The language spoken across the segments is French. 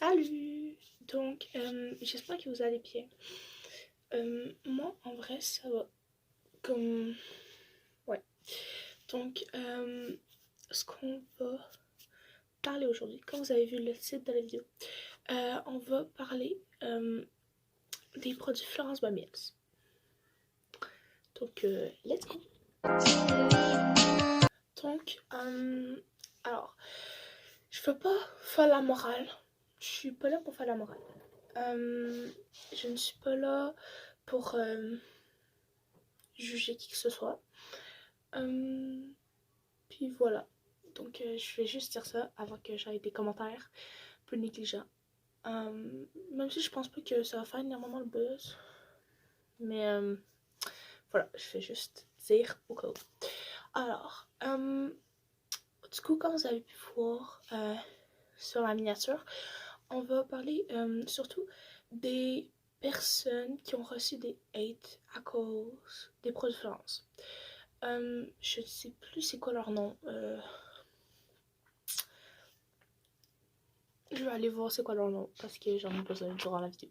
Salut! Donc, j'espère que vous allez bien. Moi, en vrai, ça va. Comme... Ouais. Donc, ce qu'on va parler aujourd'hui, comme vous avez vu le titre de la vidéo, on va parler des produits Florence by Mills. Donc, let's go! Donc, alors, je veux pas faire la morale. Je suis pas là pour faire la morale. Je ne suis pas là pour juger qui que ce soit. Puis voilà. Donc je vais juste dire ça avant que j'aille des commentaires plus négligents. Même si je pense pas que ça va faire énormément le buzz. Mais voilà, je vais juste dire au cas où. Alors, du coup, comme vous avez pu voir sur la miniature, on va parler surtout des personnes qui ont reçu des hates à cause des produits Florence. Je ne sais plus c'est quoi leur nom. Je vais aller voir c'est quoi leur nom parce que j'en ai besoin durant la vidéo.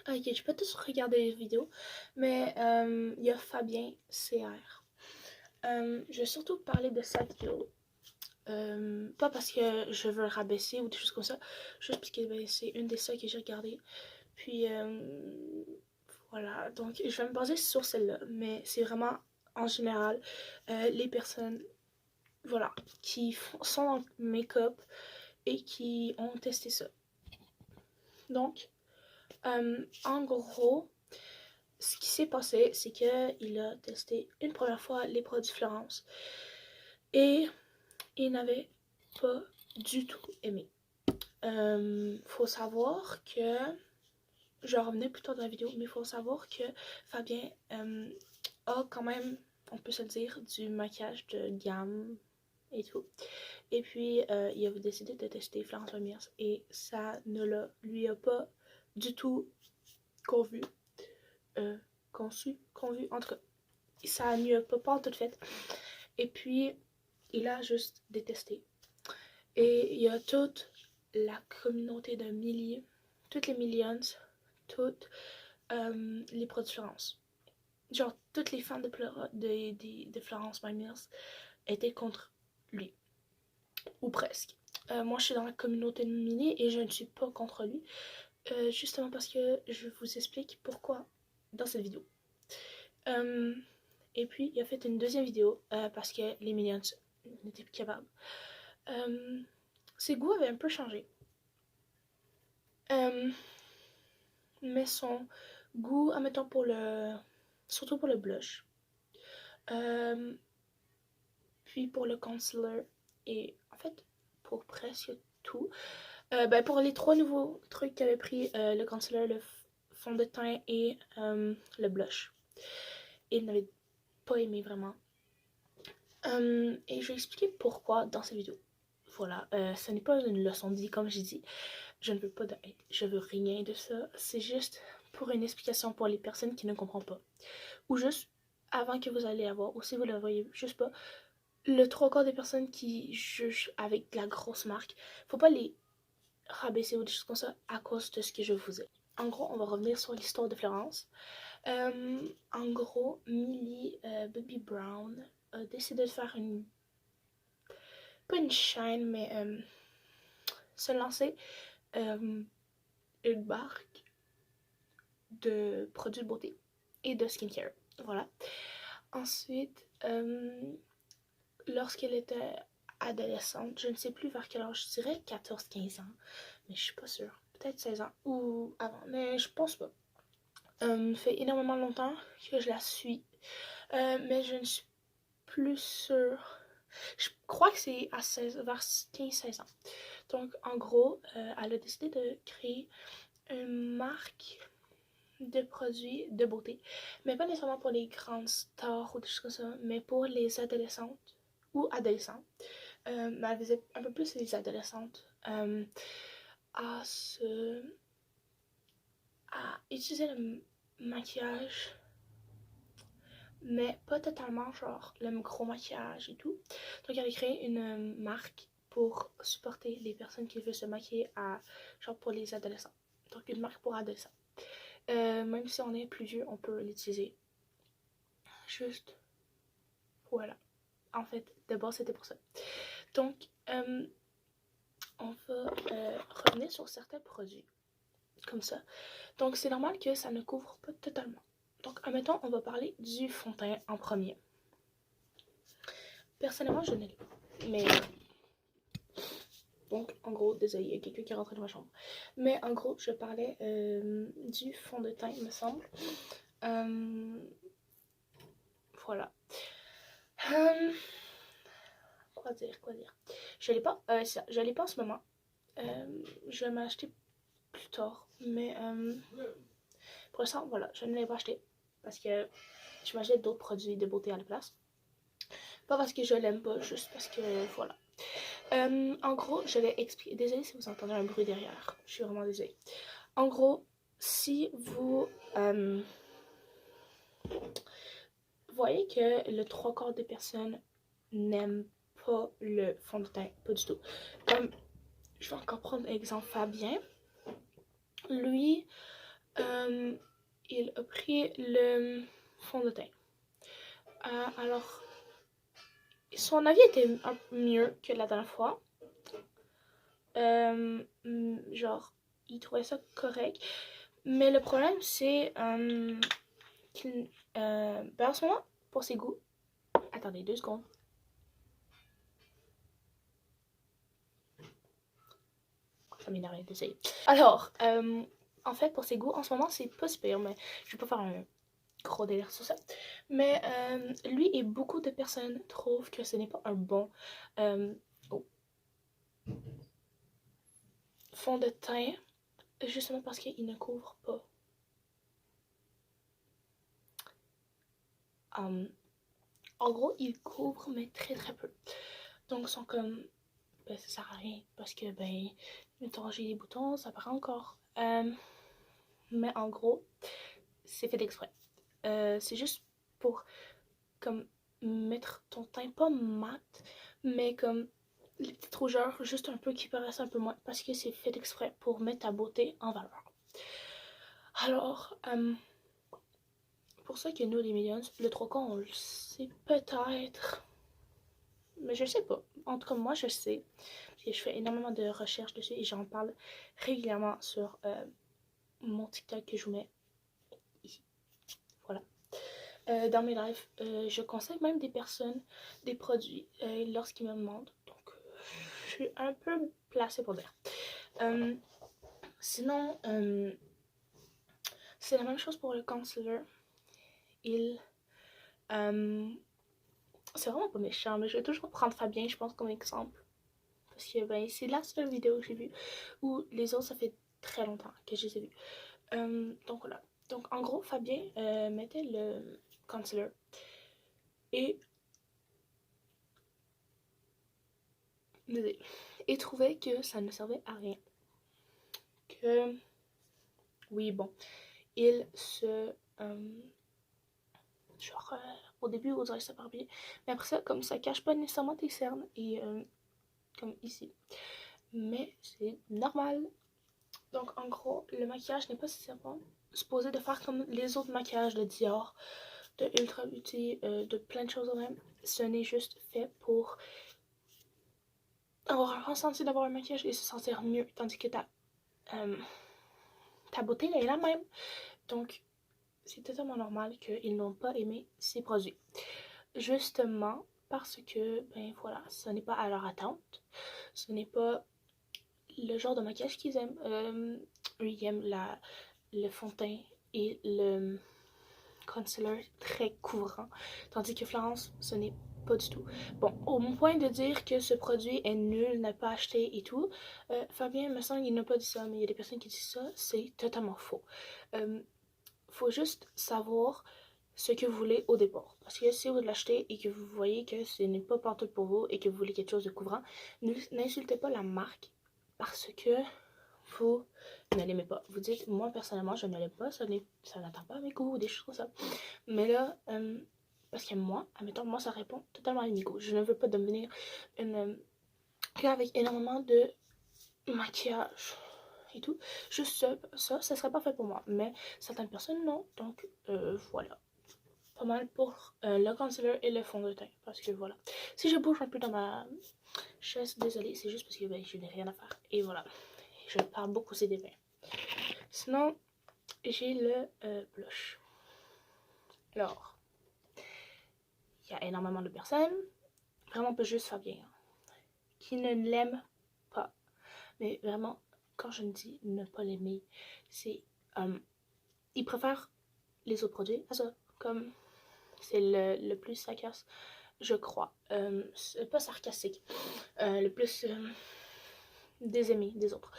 Ok, je peux tous regarder les vidéos, mais il y a Fabien CR. Je vais surtout parler de cette vidéo. Pas parce que je veux le rabaisser ou des choses comme ça, juste parce que c'est une des seules que j'ai regardées. Puis voilà, donc je vais me baser sur celle-là, mais c'est vraiment en général les personnes voilà, qui sont dans le make-up et qui ont testé ça. Donc, en gros, ce qui s'est passé, c'est qu'il a testé une première fois les produits Florence et il n'avait pas du tout aimé. Faut savoir que, je revenais plus tard dans la vidéo, mais il faut savoir que Fabien a quand même, on peut se le dire, du maquillage de gamme et tout. Et puis, il avait décidé de tester Florence by Mills et ça ne lui a pas du tout convu. Convu, en tout cas. Ça ne lui a pas tout fait. Et puis, il a juste détesté. Et il y a toute la communauté de milliers, toutes les millions, toutes les produits Florence. Genre, toutes les fans de Florence by Mills étaient contre lui. Ou presque. Moi, je suis dans la communauté de milliers et je ne suis pas contre lui. Justement parce que je vous explique pourquoi dans cette vidéo. Et puis, il a fait une deuxième vidéo parce que les Minions n'étaient plus capables. Ses goûts avaient un peu changé. Mais son goût, admettons surtout pour le blush. Puis pour le concealer et en fait pour presque tout. Pour les trois nouveaux trucs qu'il avait pris, le concealer, le fond de teint et le blush. Il n'avait pas aimé vraiment. Et je vais expliquer pourquoi dans cette vidéo. Voilà, ce n'est pas une leçon de vie comme j'ai dit. Je ne veux pas de hate, je veux rien de ça. C'est juste pour une explication pour les personnes qui ne comprennent pas. Ou juste avant que vous allez avoir, ou si vous ne le voyez juste pas, le trois quarts des personnes qui jugent avec la grosse marque, faut pas les rabaisser ou des choses comme ça à cause de ce que je vous ai. En gros, on va revenir sur l'histoire de Florence. En gros, Millie Bobby Brown a décidé de faire pas une chaîne, mais se lancer une marque de produits de beauté et de skincare. Voilà. Ensuite, lorsqu'elle était adolescente, je ne sais plus vers quel âge, je dirais 14-15 ans, mais je suis pas sûre. Peut-être 16 ans ou avant, mais je pense pas. Fait énormément longtemps que je la suis, mais je ne suis plus sûre. Je crois que c'est vers 15-16 ans. Donc, en gros, elle a décidé de créer une marque de produits de beauté, mais pas nécessairement pour les grandes stars ou des choses comme ça, mais pour les adolescentes ou adolescents. Elle faisait un peu plus les adolescentes à utiliser le maquillage, mais pas totalement genre le gros maquillage et tout. Donc elle a créé une marque pour supporter les personnes qui veulent se maquiller à, genre pour les adolescents. Donc une marque pour adolescents. Même si on est plus vieux, on peut l'utiliser. Juste, voilà. En fait, d'abord c'était pour ça. Donc, on va revenir sur certains produits. Comme ça. Donc, c'est normal que ça ne couvre pas totalement. Donc, admettons, on va parler du fond de teint en premier. Personnellement, je ne l'ai pas. Mais... Donc, en gros, désolé, il y a quelqu'un qui est rentré dans ma chambre. Mais en gros, je parlais du fond de teint, il me semble. Voilà. Quoi dire? Je l'ai pas. Je l'ai pas en ce moment. Je vais m'acheter plus tard. Mais pour l'instant, voilà, je ne l'ai pas acheté. Parce que je m'achète d'autres produits de beauté à la place. Pas parce que je l'aime pas, juste parce que voilà. En gros, je vais expliquer. Désolée si vous entendez un bruit derrière. Je suis vraiment désolée. En gros, si vous voyez que le 3/4 des personnes n'aiment pas le fond de teint, pas du tout. Comme, je vais encore prendre l'exemple Fabien. Lui, il a pris le fond de teint. Alors, son avis était un peu mieux que la dernière fois. Genre, il trouvait ça correct. Mais le problème, c'est qu'il... en ce moment, pour ses goûts... Attendez, 2 secondes. Ça m'énerve d'essayer. Alors, en fait, pour ses goûts, en ce moment, c'est pas super, mais je vais pas faire un gros délire sur ça. Mais lui et beaucoup de personnes trouvent que ce n'est pas un bon fond de teint, justement parce qu'il ne couvre pas. En gros, il couvre, mais très très peu. Donc, ils sont comme, ben, ça sert à rien, parce que, ben, mettons, j'ai des boutons, ça paraît encore. Mais en gros, c'est fait exprès. C'est juste pour, comme, mettre ton teint pas mat, mais comme les petites rougeurs, juste un peu qui paraissent un peu moins, parce que c'est fait exprès pour mettre ta beauté en valeur. Alors, pour ça que nous, les millions, le 3/4, on le sait peut-être, mais je sais pas. En tout cas, moi, je sais. Parce que je fais énormément de recherches dessus et j'en parle régulièrement sur mon TikTok que je vous mets ici. Voilà. Dans mes lives, je conseille même des personnes des produits lorsqu'ils me demandent. Donc, je suis un peu placée pour dire. Sinon, c'est la même chose pour le concealer. C'est vraiment pas méchant, mais je vais toujours prendre Fabien, je pense, comme exemple. Parce que ben, c'est la seule vidéo que j'ai vue. Ou les autres, ça fait très longtemps que je les ai vus. Donc voilà. Donc en gros, Fabien mettait le concealer. Et trouvait que ça ne servait à rien. Que, oui, bon, il se... genre, au début, vous direz ça par bien. Mais après ça, comme ça cache pas nécessairement tes cernes. Et comme ici. Mais c'est normal. Donc en gros, le maquillage n'est pas nécessairement supposé de faire comme les autres maquillages de Dior, de Ultra Beauty, de plein de choses même. Ce n'est juste fait pour avoir un ressenti d'avoir un maquillage et se sentir mieux, tandis que ta beauté est la même. Donc c'est totalement normal qu'ils n'ont pas aimé ces produits. Justement parce que, ben voilà, ce n'est pas à leur attente. Ce n'est pas le genre de maquillage qu'ils aiment. Eux, ils aiment le fond de teint et le concealer très couvrant. Tandis que Florence, ce n'est pas du tout. Bon, au point de dire que ce produit est nul, n'a pas acheté et tout, Fabien, me semble qu'il n'a pas dit ça, mais il y a des personnes qui disent ça, c'est totalement faux. Faut juste savoir ce que vous voulez au départ. Parce que si vous l'achetez et que vous voyez que ce n'est pas partout pour vous et que vous voulez quelque chose de couvrant, n'insultez pas la marque parce que vous ne l'aimez pas. Vous dites, moi personnellement, je ne l'aime pas, ça n'atteint pas à mes goûts ou des choses comme ça. Mais là, parce que moi, admettons, moi ça répond totalement à mes goûts. Je ne veux pas devenir une qu'avec énormément de maquillage et tout. Juste ça serait pas fait pour moi. Mais certaines personnes, non. Donc, voilà. Pas mal pour le concealer et le fond de teint. Parce que voilà. Si je bouge un peu dans ma chaise, désolée, c'est juste parce que ben, je n'ai rien à faire. Et voilà. Je parle beaucoup, c'est des bains. Sinon, j'ai le blush. Alors, il y a énormément de personnes, vraiment pas juste Fabien, qui ne l'aiment pas. Mais vraiment, quand je me dis ne pas l'aimer, c'est... il préfère les autres produits à ça. Comme c'est le plus sarcastique, je crois. Pas sarcastique. Le plus des amis des autres.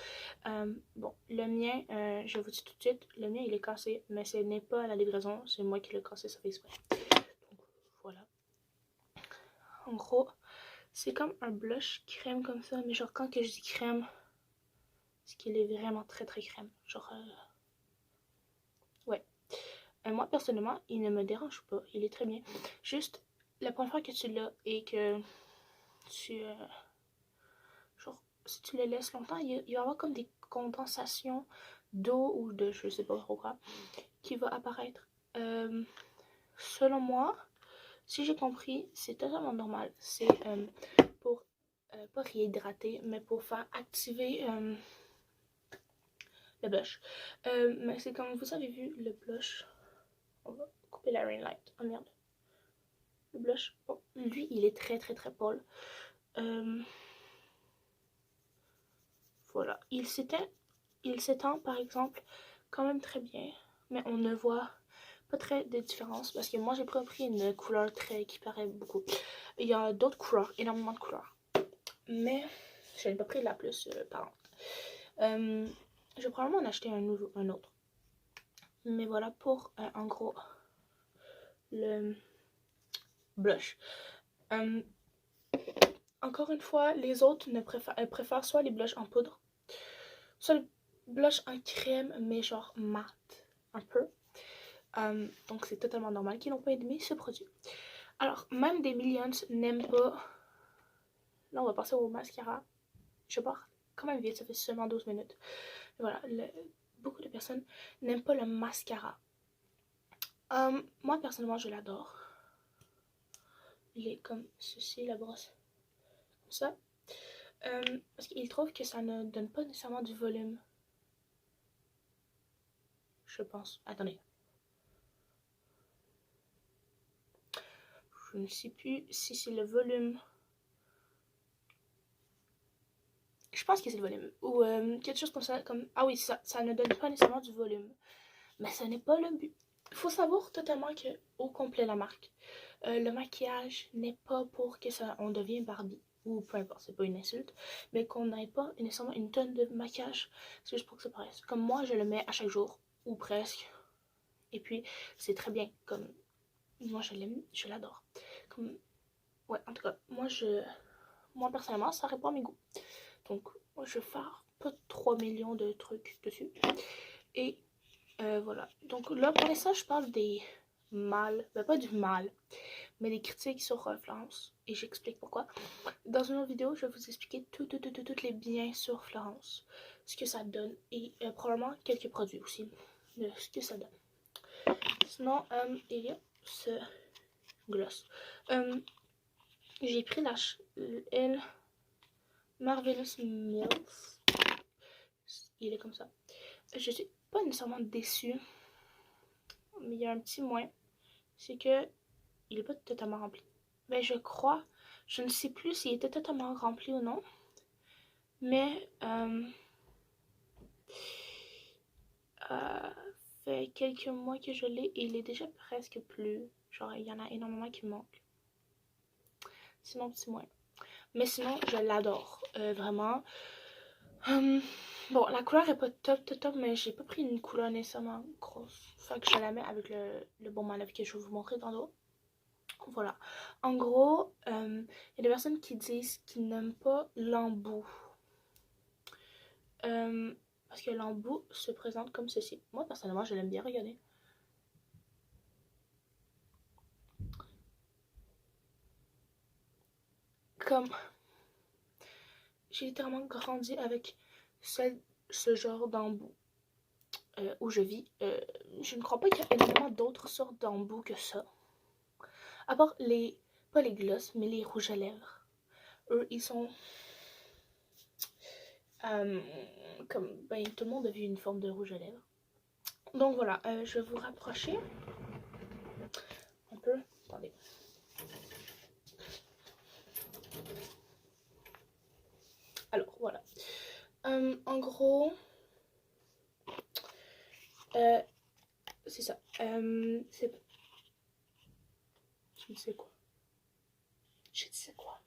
Bon, le mien, je vous dis tout de suite, le mien il est cassé, mais ce n'est pas la livraison, c'est moi qui l'ai cassé, ça fait exprès. Donc voilà. En gros, c'est comme un blush crème comme ça, mais genre quand que je dis crème, c'est qu'il est vraiment très très crème. Genre, ouais. Moi personnellement, il ne me dérange pas, il est très bien. Juste, la première fois que tu l'as et que tu... genre, si tu le laisses longtemps, il va y avoir comme des condensations d'eau ou de je sais pas trop quoi qui va apparaître. Selon moi, si j'ai compris, c'est totalement normal. C'est pour pas réhydrater, mais pour faire activer le blush. Mais c'est comme vous avez vu le blush. On va couper la ring light. Oh merde. Le blush. Bon, lui, il est très très très pâle. Voilà. Il s'étend par exemple quand même très bien. Mais on ne voit pas très de différence. Parce que moi j'ai pris une couleur très qui paraît beaucoup. Il y a d'autres couleurs, énormément de couleurs. Mais je n'ai pas pris la plus par contre. Je vais probablement en acheter un autre. Mais voilà pour en gros le blush. Encore une fois, les autres préfèrent soit les blushs en poudre, soit le blush en crème, mais genre mat, un peu. Donc c'est totalement normal qu'ils n'ont pas aimé ce produit. Alors, même des millions n'aiment pas... Là, on va passer au mascara. Je pars quand même vite, ça fait seulement 12 minutes. Voilà, beaucoup de personnes n'aiment pas le mascara. Moi, personnellement, je l'adore. Il est comme ceci, la brosse. Comme ça. Parce qu'il trouve que ça ne donne pas nécessairement du volume. Je pense. Attendez. Je ne sais plus si c'est le volume. Je pense que c'est le volume. Ou quelque chose comme ça. Comme... Ah oui, ça ne donne pas nécessairement du volume. Mais ce n'est pas le but. Il faut savoir totalement que, au complet, la marque, le maquillage n'est pas pour que ça, on devienne Barbie. Ou peu importe, c'est pas une insulte. Mais qu'on n'ait pas nécessairement une tonne de maquillage. C'est juste pour que ça paraisse. Comme moi, je le mets à chaque jour. Ou presque. Et puis, c'est très bien. Comme moi, je l'aime, je l'adore. Comme... Ouais, en tout cas, moi personnellement, ça répond à mes goûts. Donc, moi, je vais faire pas 3 millions de trucs dessus. Et voilà. Donc là, pour l'instant, je parle des mal, ben pas du mal, mais des critiques sur Florence. Et j'explique pourquoi. Dans une autre vidéo, je vais vous expliquer tous les biens sur Florence. Ce que ça donne. Et probablement quelques produits aussi. De ce que ça donne. Sinon, il y a ce gloss. J'ai pris elle Marvelous Mills. Il est comme ça. Je suis pas nécessairement déçue. Mais il y a un petit moins. C'est que il est pas totalement rempli. Mais je crois, je ne sais plus s'il était totalement rempli ou non. Mais fait quelques mois que je l'ai et il est déjà presque plus. Genre, il y en a énormément qui me manquent. C'est mon petit moins. Mais sinon, je l'adore. Vraiment. Bon, la couleur est pas top, mais j'ai pas pris une couleur nécessairement grosse. Fait que je la mets avec le bon manœuvre que je vais vous montrer dans l'eau. Voilà. En gros, il y a des personnes qui disent qu'ils n'aiment pas l'embout. Parce que l'embout se présente comme ceci. Moi, personnellement, je l'aime bien. Regardez. Comme... j'ai littéralement grandi avec ce genre d'embout où je vis. Je ne crois pas qu'il y a énormément d'autres sortes d'embouts que ça. À part pas les glosses, mais les rouges à lèvres. Eux, ils sont comme, ben, tout le monde a vu une forme de rouge à lèvres. Donc voilà, je vais vous rapprocher un peu. Attendez. Alors voilà. En gros, c'est ça. C'est... Je ne sais quoi. Je ne sais quoi.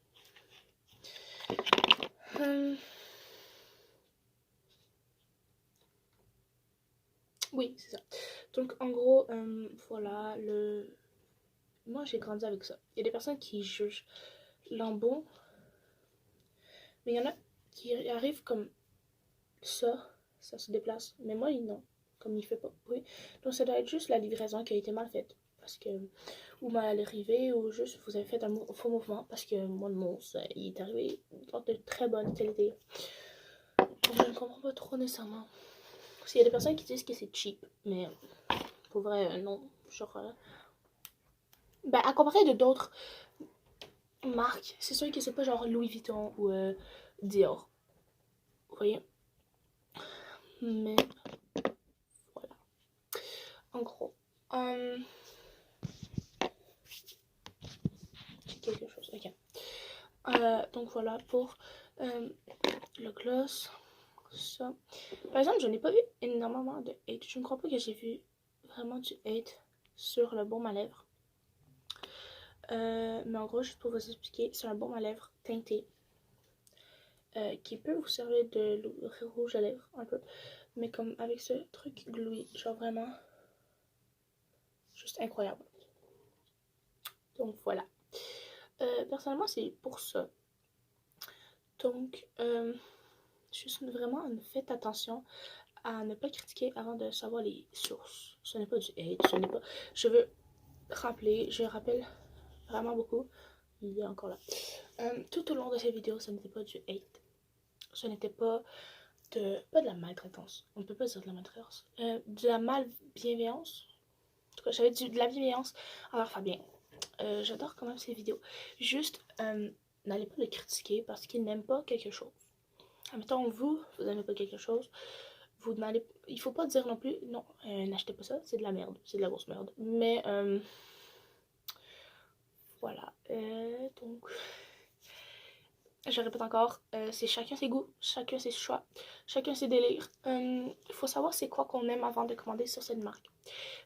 Oui, c'est ça. Donc en gros, voilà, moi j'ai grandi avec ça. Il y a des personnes qui jugent l'embout, mais il y en a qui arrivent comme ça se déplace. Mais moi, non, comme il fait pas bruit. Donc ça doit être juste la livraison qui a été mal faite. Parce que, ou mal arrivé, ou juste vous avez fait un faux mouvement. Parce que mon mousse, il est arrivé dans de très bonne qualité. Donc je ne comprends pas trop nécessairement. Parce qu'il y a des personnes qui disent que c'est cheap, mais pour vrai, non. Genre, ben, à comparer de d'autres marques, c'est sûr que c'est pas genre Louis Vuitton ou Dior. Vous voyez? Mais voilà. En gros, quelque chose. Ok. Donc voilà pour le gloss. Ça. Par exemple, je n'ai pas vu énormément de hate. Je ne crois pas que j'ai vu vraiment du hate sur le baume à lèvres. Mais en gros, juste pour vous expliquer, c'est un baume à lèvres teinté qui peut vous servir de rouge à lèvres un peu. Mais comme avec ce truc gluey, genre vraiment juste incroyable. Donc voilà. Personnellement, c'est pour ça. Donc, juste vraiment, faites attention à ne pas critiquer avant de savoir les sources. Ce n'est pas du hate, ce n'est pas... Je rappelle vraiment beaucoup, il est encore là. Tout au long de cette vidéo, ce n'était pas du hate. Ce n'était pas de la maltraitance. On ne peut pas dire de la maltraitance. De la malbienveillance. En tout cas, j'avais de la bienveillance envers Fabien. J'adore quand même ces vidéos. Juste, n'allez pas le critiquer parce qu'il n'aime pas quelque chose. Admettons, vous n'aimez pas quelque chose, vous n'allez... Il faut pas dire non plus, non, n'achetez pas ça, c'est de la merde, c'est de la grosse merde. Mais, voilà. Donc, je répète encore, c'est chacun ses goûts, chacun ses choix, chacun ses délires. Il faut savoir c'est quoi qu'on aime avant de commander sur cette marque.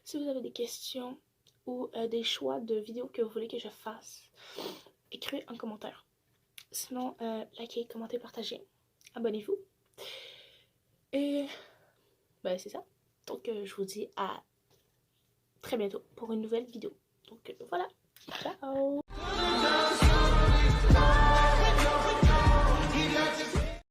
Si vous avez des questions ou des choix de vidéos que vous voulez que je fasse, écrivez en commentaire. Sinon, likez, commentez, partagez. Abonnez-vous. Et ben, c'est ça. Donc, je vous dis à très bientôt pour une nouvelle vidéo. Donc, voilà. Ciao!